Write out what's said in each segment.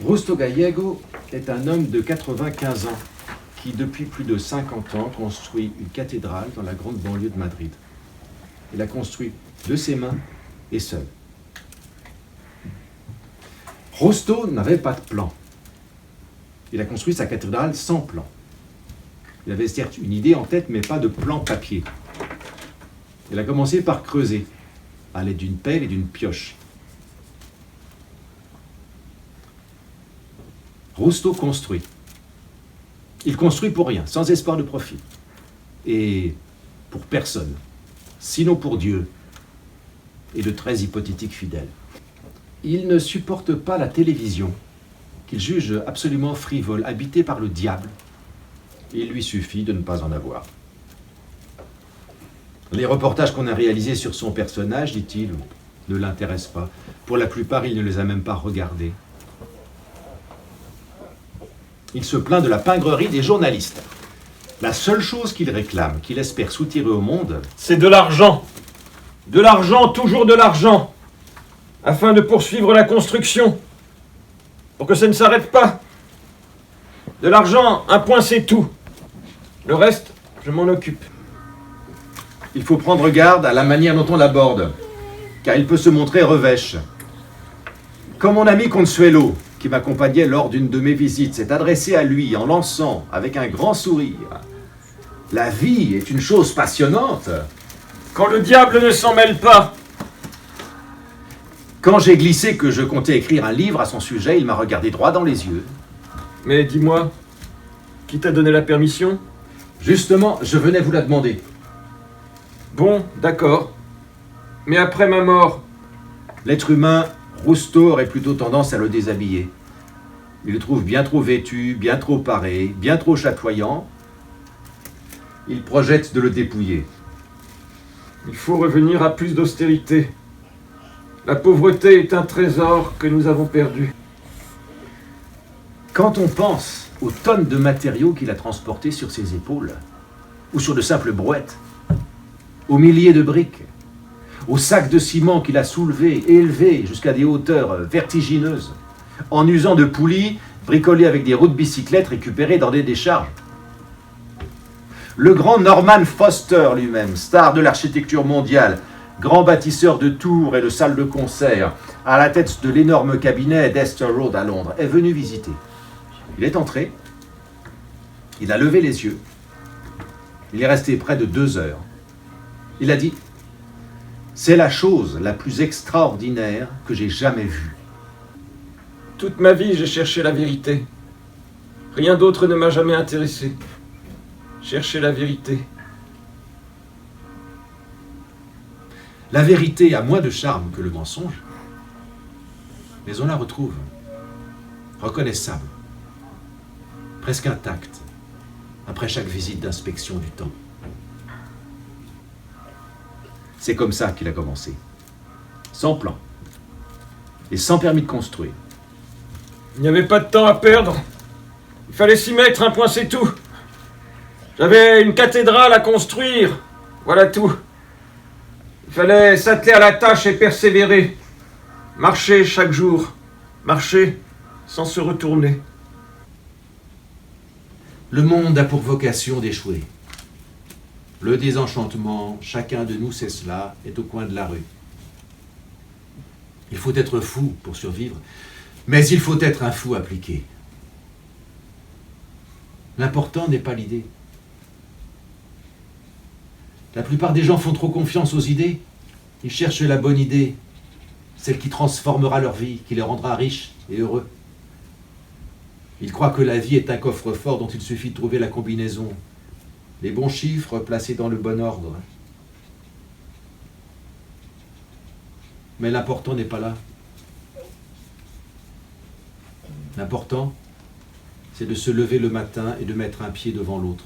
Justo Gallego est un homme de 95 ans qui, depuis plus de 50 ans, construit une cathédrale dans la grande banlieue de Madrid. Il l'a construit de ses mains et seul. Justo n'avait pas de plan. Il a construit sa cathédrale sans plan. Il avait certes une idée en tête, mais pas de plan papier. Il a commencé par creuser, à l'aide d'une pelle et d'une pioche. Justo construit. Il construit pour rien, sans espoir de profit. Et pour personne, sinon pour Dieu et de très hypothétiques fidèles. Il ne supporte pas la télévision, qu'il juge absolument frivole, habitée par le diable. Il lui suffit de ne pas en avoir. Les reportages qu'on a réalisés sur son personnage, dit-il, ne l'intéressent pas. Pour la plupart, il ne les a même pas regardés. Il se plaint de la pingrerie des journalistes. La seule chose qu'il réclame, qu'il espère soutirer au monde, c'est de l'argent. De l'argent, toujours de l'argent. Afin de poursuivre la construction. Pour que ça ne s'arrête pas. De l'argent, un point c'est tout. Le reste, je m'en occupe. il faut prendre garde à la manière dont on l'aborde, car il peut se montrer revêche. Comme mon ami Consuelo, qui m'accompagnait lors d'une de mes visites, s'est adressé à lui en lançant, avec un grand sourire, « La vie est une chose passionnante. » Quand le diable ne s'en mêle pas. Quand j'ai glissé que je comptais écrire un livre à son sujet, il m'a regardé droit dans les yeux. Mais dis-moi, qui t'a donné la permission ? Justement, je venais vous la demander. Bon, d'accord. Mais après ma mort, L'être humain, Justo aurait plutôt tendance à le déshabiller. Il le trouve bien trop vêtu, bien trop paré, bien trop chatoyant. Il projette de le dépouiller. il faut revenir à plus d'austérité. La pauvreté est un trésor que nous avons perdu. Quand on pense aux tonnes de matériaux qu'il a transportés sur ses épaules, ou sur de simples brouettes, aux milliers de briques, aux sacs de ciment qu'il a soulevés et élevés jusqu'à des hauteurs vertigineuses, en usant de poulies bricolées avec des roues de bicyclette récupérées dans des décharges. Le grand Norman Foster lui-même, star de l'architecture mondiale, grand bâtisseur de tours et de salles de concert, à la tête de l'énorme cabinet d'Ester Road à Londres, est venu visiter. Il est entré, il a levé les yeux, il est resté près de 2 heures. Il a dit « C'est la chose la plus extraordinaire que j'ai jamais vue. Toute ma vie, j'ai cherché la vérité. Rien d'autre ne m'a jamais intéressé. Chercher la vérité. La vérité a moins de charme que le mensonge, mais on la retrouve, reconnaissable, presque intacte, après chaque visite d'inspection du temps. C'est comme ça qu'il a commencé, sans plan et sans permis de construire. Il n'y avait pas de temps à perdre. Il fallait s'y mettre, un point c'est tout. J'avais une cathédrale à construire. Voilà tout. Il fallait s'atteler à la tâche et persévérer. Marcher chaque jour. Marcher sans se retourner. Le monde a pour vocation d'échouer. Le désenchantement, chacun de nous sait cela, est au coin de la rue. Il faut être fou pour survivre, mais il faut être un fou appliqué. L'important n'est pas l'idée. La plupart des gens font trop confiance aux idées. Ils cherchent la bonne idée, celle qui transformera leur vie, qui les rendra riches et heureux. Ils croient que la vie est un coffre-fort dont il suffit de trouver la combinaison, les bons chiffres placés dans le bon ordre. Mais l'important n'est pas là. L'important, c'est de se lever le matin et de mettre un pied devant l'autre.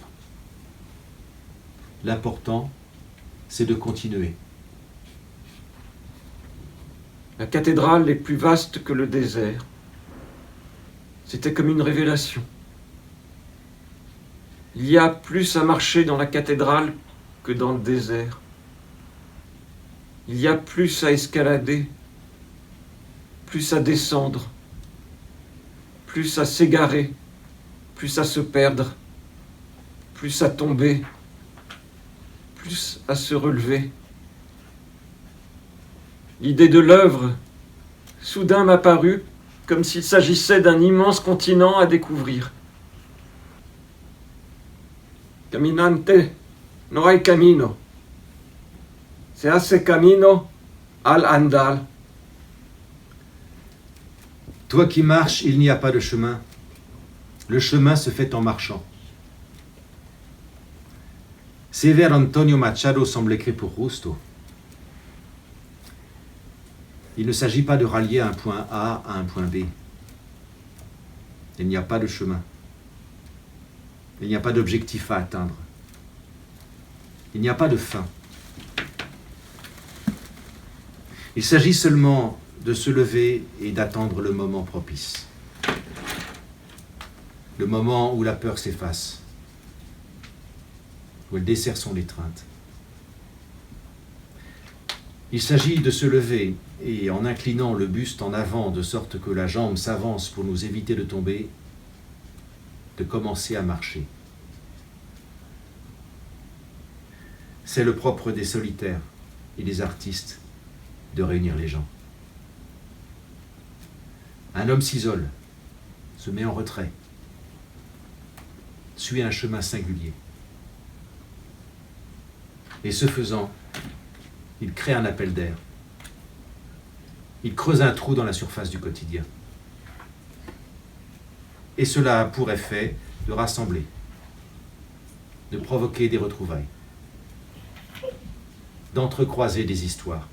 L'important, c'est de continuer. La cathédrale est plus vaste que le désert. C'était comme une révélation. Il y a plus à marcher dans la cathédrale que dans le désert. Il y a plus à escalader, plus à descendre. plus à s'égarer, plus à se perdre, plus à tomber, plus à se relever. L'idée de l'œuvre, soudain m'apparut comme s'il s'agissait d'un immense continent à découvrir. Caminante, no hay camino. Se hace camino al andar. Toi qui marches, il n'y a pas de chemin. Le chemin se fait en marchant. Ces vers d'Antonio Machado semblent écrits pour Justo. Il ne s'agit pas de rallier un point A à un point B. Il n'y a pas de chemin. Il n'y a pas d'objectif à atteindre. Il n'y a pas de fin. Il s'agit seulement de se lever et d'attendre le moment propice. Le moment où la peur s'efface, où elle dessert son étreinte. Il s'agit de se lever et, en inclinant le buste en avant de sorte que la jambe s'avance pour nous éviter de tomber, de commencer à marcher. C'est le propre des solitaires et des artistes de réunir les gens. Un homme s'isole, se met en retrait, suit un chemin singulier. Et ce faisant, il crée un appel d'air. Il creuse un trou dans la surface du quotidien. Et cela a pour effet de rassembler, de provoquer des retrouvailles, d'entrecroiser des histoires.